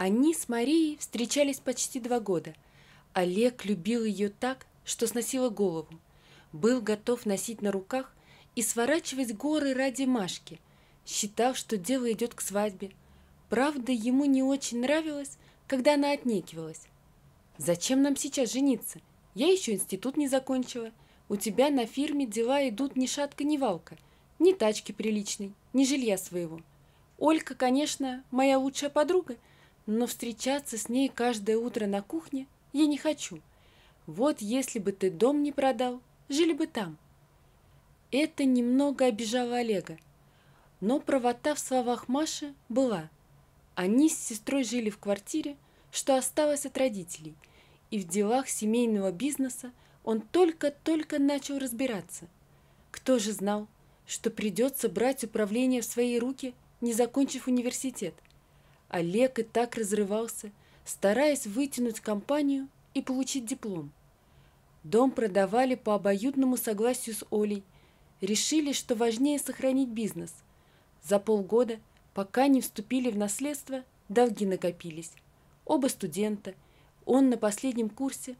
Они с Марией встречались почти 2 года. Олег любил ее так, что сносило голову. Был готов носить на руках и сворачивать горы ради Машки. Считал, что дело идет к свадьбе. Правда, ему не очень нравилось, когда она отнекивалась. «Зачем нам сейчас жениться? Я еще институт не закончила. У тебя на фирме дела идут ни шатка, ни валка. Ни тачки приличной, ни жилья своего. Олька, конечно, моя лучшая подруга, но встречаться с ней каждое утро на кухне я не хочу. Вот если бы ты дом не продал, жили бы там». Это немного обижало Олега. Но правота в словах Маши была. Они с сестрой жили в квартире, что осталось от родителей, и в делах семейного бизнеса он только-только начал разбираться. Кто же знал, что придется брать управление в свои руки, не закончив университет? Олег и так разрывался, стараясь вытянуть компанию и получить диплом. Дом продавали по обоюдному согласию с Олей. Решили, что важнее сохранить бизнес. За полгода, пока не вступили в наследство, долги накопились. Оба студента, он на последнем курсе,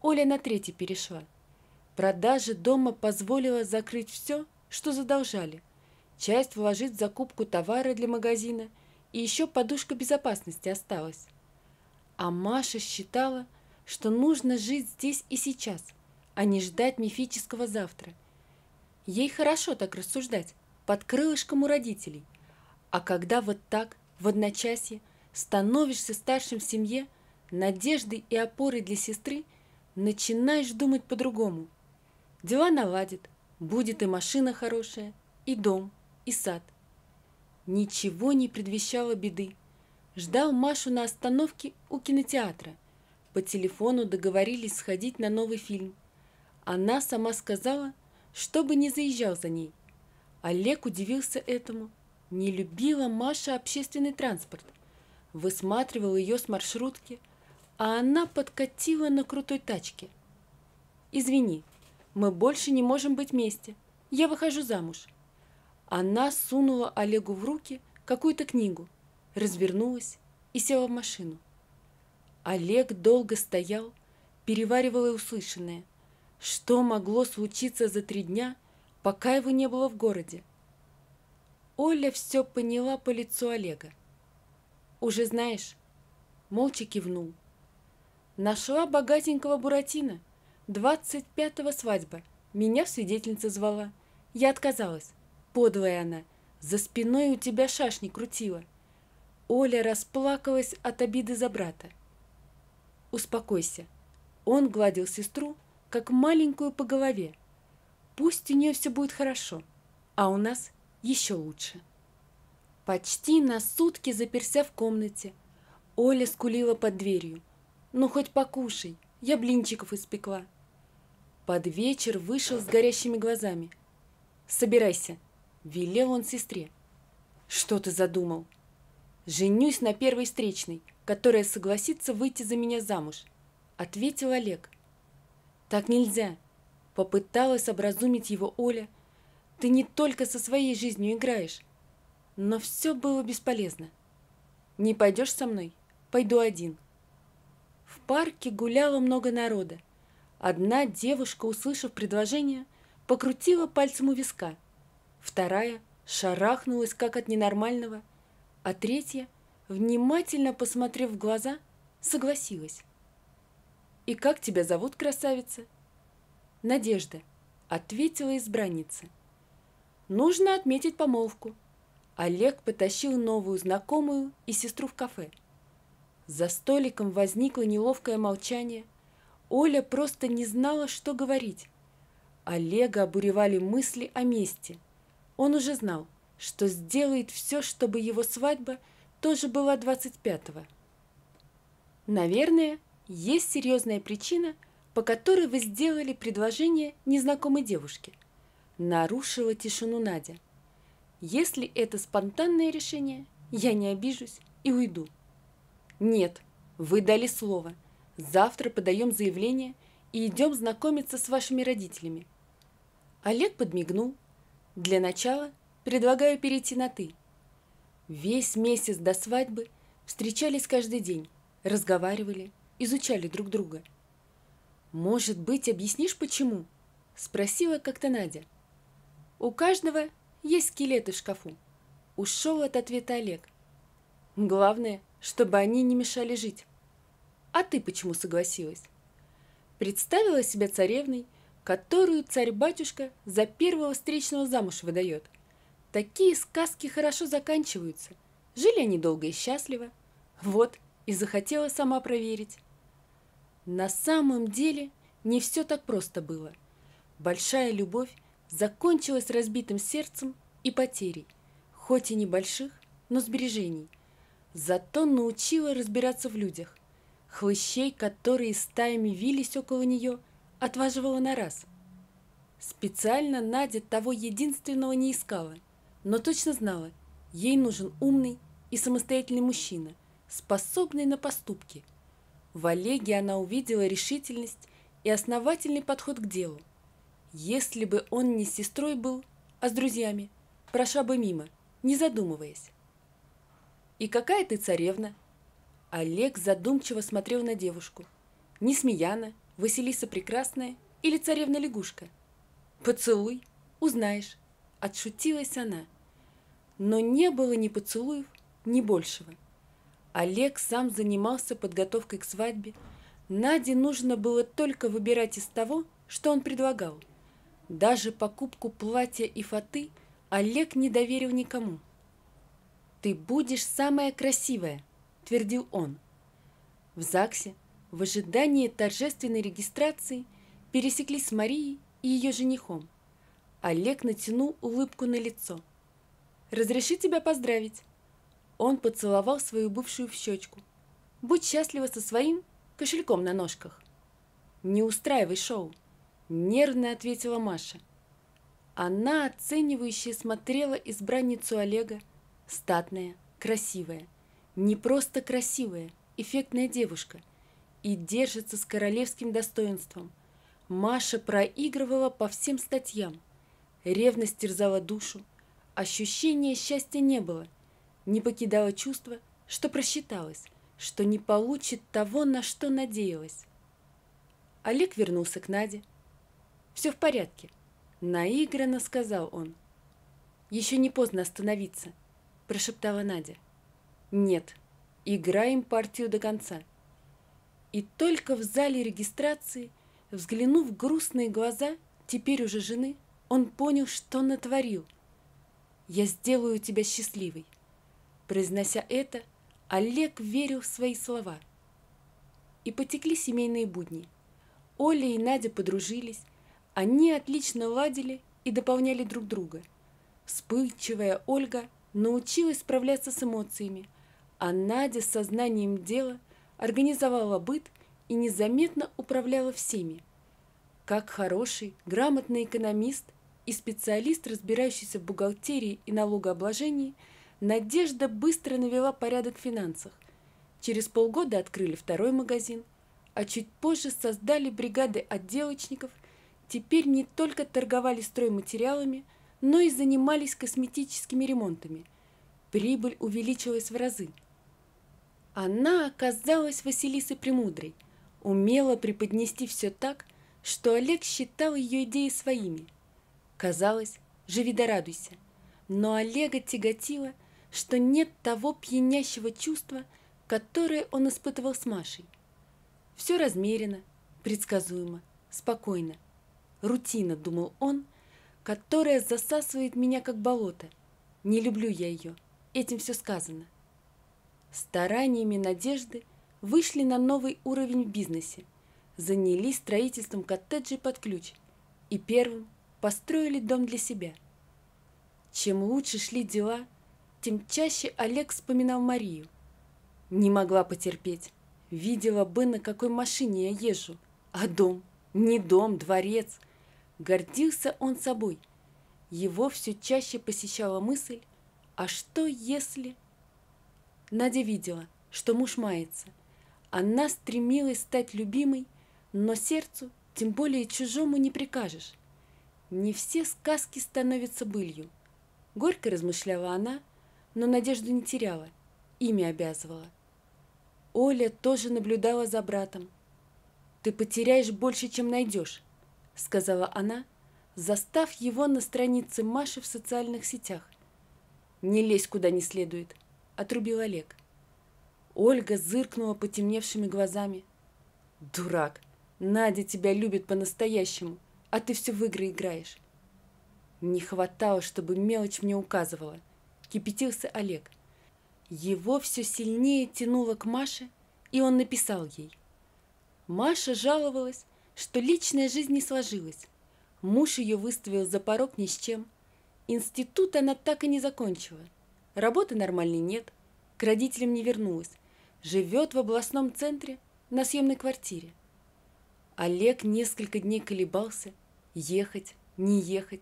Оля на 3-й перешла. Продажа дома позволила закрыть все, что задолжали. Часть вложить в закупку товара для магазина, и еще подушка безопасности осталась. А Маша считала, что нужно жить здесь и сейчас, а не ждать мифического завтра. Ей хорошо так рассуждать, под крылышком у родителей. А когда вот так, в одночасье, становишься старшим в семье, надеждой и опорой для сестры, начинаешь думать по-другому. Дела наладят, будет и машина хорошая, и дом, и сад. Ничего не предвещало беды. Ждал Машу на остановке у кинотеатра. По телефону договорились сходить на новый фильм. Она сама сказала, чтобы не заезжал за ней. Олег удивился этому. Не любила Маша общественный транспорт. Высматривал ее с маршрутки, а она подкатила на крутой тачке. «Извини, мы больше не можем быть вместе. Я выхожу замуж». Она сунула Олегу в руки какую-то книгу, развернулась и села в машину. Олег долго стоял, переваривая услышанное. Что могло случиться за 3 дня, пока его не было в городе? Оля все поняла по лицу Олега. «Уже знаешь?» Молча кивнул. «Нашла богатенького Буратино. 25-го свадьба. Меня в свидетельницы звала. Я отказалась. Подлая она. За спиной у тебя шашни крутила». Оля расплакалась от обиды за брата. «Успокойся». Он гладил сестру, как маленькую по голове. «Пусть у нее все будет хорошо, а у нас еще лучше». Почти на сутки заперся в комнате. Оля скулила под дверью. «Ну хоть покушай, я блинчиков испекла». Под вечер вышел с горящими глазами. «Собирайся», — велел он сестре. «Что ты задумал?» «Женюсь на первой встречной, которая согласится выйти за меня замуж», — ответил Олег. «Так нельзя», — попыталась образумить его Оля. «Ты не только со своей жизнью играешь». Но все было бесполезно. «Не пойдешь со мной? Пойду один». В парке гуляло много народа. Одна девушка, услышав предложение, покрутила пальцем у виска. Вторая шарахнулась, как от ненормального, а третья, внимательно посмотрев в глаза, согласилась. «И как тебя зовут, красавица?» «Надежда», — ответила избранница. «Нужно отметить помолвку». Олег потащил новую знакомую и сестру в кафе. За столиком возникло неловкое молчание. Оля просто не знала, что говорить. Олега обуревали мысли о мести. Он уже знал, что сделает все, чтобы его свадьба тоже была 25-го. «Наверное, есть серьезная причина, по которой вы сделали предложение незнакомой девушке», нарушила тишину Надя. «Если это спонтанное решение, я не обижусь и уйду». «Нет, вы дали слово. Завтра подаем заявление и идем знакомиться с вашими родителями». Олег подмигнул. «Для начала предлагаю перейти на «ты». Весь месяц до свадьбы Встречались каждый день, разговаривали, изучали друг друга. «Может быть, объяснишь, почему?» – спросила как-то Надя. «У каждого есть скелеты в шкафу», – ушел от ответа Олег. «Главное, чтобы они не мешали жить». «А ты почему согласилась?» Представила себя царевной, которую царь-батюшка за первого встречного замуж выдает. Такие сказки хорошо заканчиваются. Жили они долго и счастливо. Вот, и захотела сама проверить. На самом деле не все так просто было. Большая любовь закончилась разбитым сердцем и потерей, хоть и небольших, но сбережений. Зато научила разбираться в людях. Хлыщей, которые стаями вились около нее, отваживала на раз. Специально Надя того единственного не искала, но точно знала, ей нужен умный и самостоятельный мужчина, способный на поступки. В Олеге она увидела решительность и основательный подход к делу. Если бы он не с сестрой был, а с друзьями, прошла бы мимо, не задумываясь. «И какая ты царевна?» Олег задумчиво смотрел на девушку. «Несмеяна, Василиса Прекрасная или царевна-лягушка?» «Поцелуй, узнаешь», — отшутилась она. Но не было ни поцелуев, ни большего. Олег сам занимался подготовкой к свадьбе. Наде нужно было только выбирать из того, что он предлагал. Даже покупку платья и фаты Олег не доверил никому. «Ты будешь самая красивая», — твердил он. В ЗАГСе, в ожидании торжественной регистрации, пересеклись с Марией и ее женихом. Олег натянул улыбку на лицо. «Разреши тебя поздравить». Он поцеловал свою бывшую в щечку. «Будь счастлива со своим кошельком на ножках». «Не устраивай шоу», — нервно ответила Маша. Она оценивающе смотрела избранницу Олега, статная, красивая, не просто красивая, эффектная девушка, и держится с королевским достоинством. Маша проигрывала по всем статьям. Ревность терзала душу, ощущения счастья не было, не покидало чувство, что просчиталась, что не получит того, на что надеялась. Олег вернулся к Наде. «Все в порядке», — наигранно сказал он. «Еще не поздно остановиться», — прошептала Надя. «Нет, играем партию до конца». И только в зале регистрации, взглянув в грустные глаза теперь уже жены, он понял, что натворил. «Я сделаю тебя счастливой». Произнося это, Олег верил в свои слова. И потекли семейные будни. Оля и Надя подружились, они отлично ладили и дополняли друг друга. Вспыльчивая Ольга научилась справляться с эмоциями, а Надя с сознанием дела организовала быт и незаметно управляла всеми. Как хороший, грамотный экономист и специалист, разбирающийся в бухгалтерии и налогообложении, Надежда быстро навела порядок в финансах. Через полгода открыли второй магазин, а чуть позже создали бригады отделочников. Теперь не только торговали стройматериалами, но и занимались косметическими ремонтами. Прибыль увеличилась в разы. Она оказалась Василисой Премудрой, умела преподнести все так, что Олег считал ее идеи своими. Казалось, живи да радуйся. Но Олега тяготило, что нет того пьянящего чувства, которое он испытывал с Машей. Все размеренно, предсказуемо, спокойно. Рутина, думал он, которая засасывает меня как болото. Не люблю я ее, этим все сказано. Стараниями Надежды вышли на новый уровень в бизнесе, занялись строительством коттеджей под ключ и первым построили дом для себя. Чем лучше шли дела, тем чаще Олег вспоминал Марию. Не могла потерпеть, видела бы, на какой машине я езжу, а дом, не дом, дворец. Гордился он собой. Его все чаще посещала мысль, а что если... Надя видела, что муж мается. Она стремилась стать любимой, но сердцу, тем более чужому, не прикажешь. Не все сказки становятся былью. Горько размышляла она, но надежду не теряла, имя обязывала. Оля тоже наблюдала за братом. «Ты потеряешь больше, чем найдешь», — сказала она, застав его на странице Маши в социальных сетях. «Не лезь куда не следует», — отрубил Олег. Ольга зыркнула потемневшими глазами. «Дурак! Надя тебя любит по-настоящему, а ты все в игры играешь». «Не хватало, чтобы мелочь мне указывала», — кипятился Олег. Его все сильнее тянуло к Маше, и он написал ей. Маша жаловалась, что личная жизнь не сложилась. Муж ее выставил за порог ни с чем. Институт она так и не закончила. Работы нормальной нет, к родителям не вернулась. Живет в областном центре на съемной квартире. Олег несколько дней колебался, ехать, не ехать.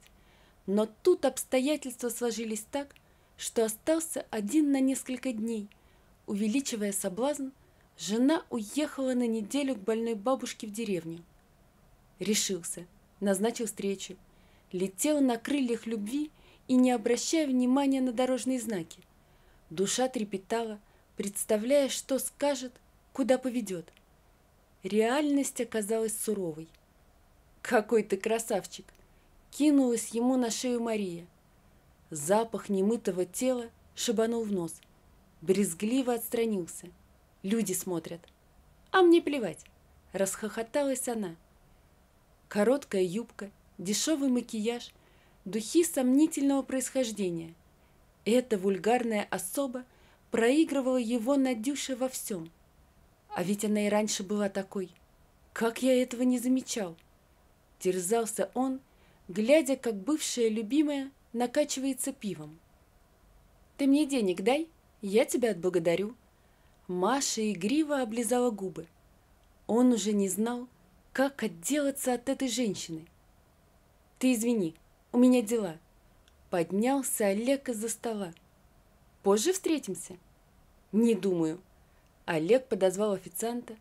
Но тут обстоятельства сложились так, что остался один на несколько дней. Увеличивая соблазн, жена уехала на неделю к больной бабушке в деревню. Решился, назначил встречу, летел на крыльях любви и не обращая внимания на дорожные знаки. Душа трепетала, представляя, что скажет, куда поведет. Реальность оказалась суровой. «Какой ты красавчик!» — кинулась ему на шею Мария. Запах немытого тела шибанул в нос. Брезгливо отстранился. Люди смотрят. «А мне плевать!» — расхохоталась она. Короткая юбка, дешевый макияж, духи сомнительного происхождения. Эта вульгарная особа проигрывала его Надюше во всем. А ведь она и раньше была такой. Как я этого не замечал? Терзался он, глядя, как бывшая любимая накачивается пивом. «Ты мне денег дай, я тебя отблагодарю». Маша игриво облизала губы. Он уже не знал, как отделаться от этой женщины. «Ты извини, у меня дела». Поднялся Олег из-за стола. «Позже встретимся?» «Не думаю». Олег подозвал официанта.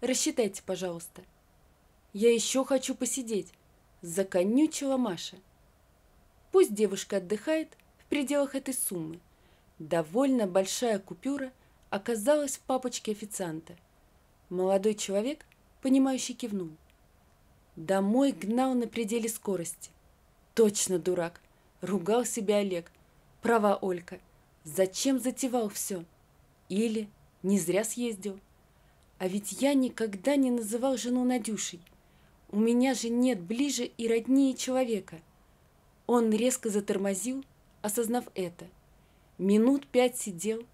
«Рассчитайте, пожалуйста». «Я еще хочу посидеть», — законючила Маша. Пусть девушка отдыхает в пределах этой суммы. Довольно большая купюра оказалась в папочке официанта. Молодой человек, понимающий, кивнул. Домой гнал на пределе скорости. Точно дурак, ругал себя Олег. Права Олька, зачем затевал все? Или не зря съездил? А ведь я никогда не называл жену Надюшей. У меня же нет ближе и роднее человека. Он резко затормозил, осознав это. Минут 5 сидел,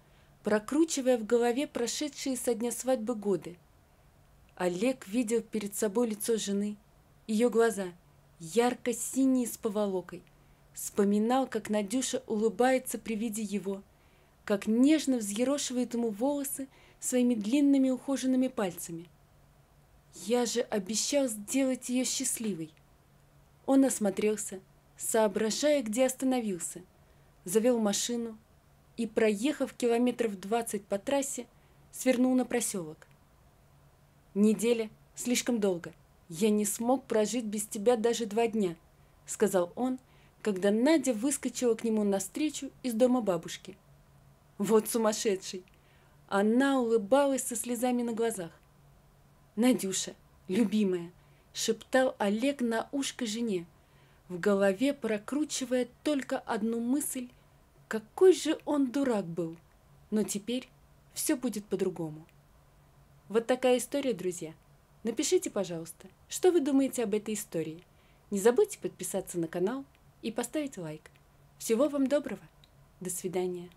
прокручивая в голове прошедшие со дня свадьбы годы. Олег видел перед собой лицо жены, ее глаза, ярко-синие с поволокой. Вспоминал, как Надюша улыбается при виде его, как нежно взъерошивает ему волосы своими длинными ухоженными пальцами. Я же обещал сделать ее счастливой. Он осмотрелся, соображая, где остановился, завел машину и, проехав километров 20 по трассе, свернул на проселок. «Неделя слишком долго. Я не смог прожить без тебя даже 2 дня», — сказал он, когда Надя выскочила к нему навстречу из дома бабушки. Вот сумасшедший! Она улыбалась со слезами на глазах. «Надюша, любимая!» — шептал Олег на ушко жене, в голове прокручивая только одну мысль: какой же он дурак был, но теперь все будет по-другому. Вот такая история, друзья. Напишите, пожалуйста, что вы думаете об этой истории. Не забудьте подписаться на канал и поставить лайк. Всего вам доброго. До свидания.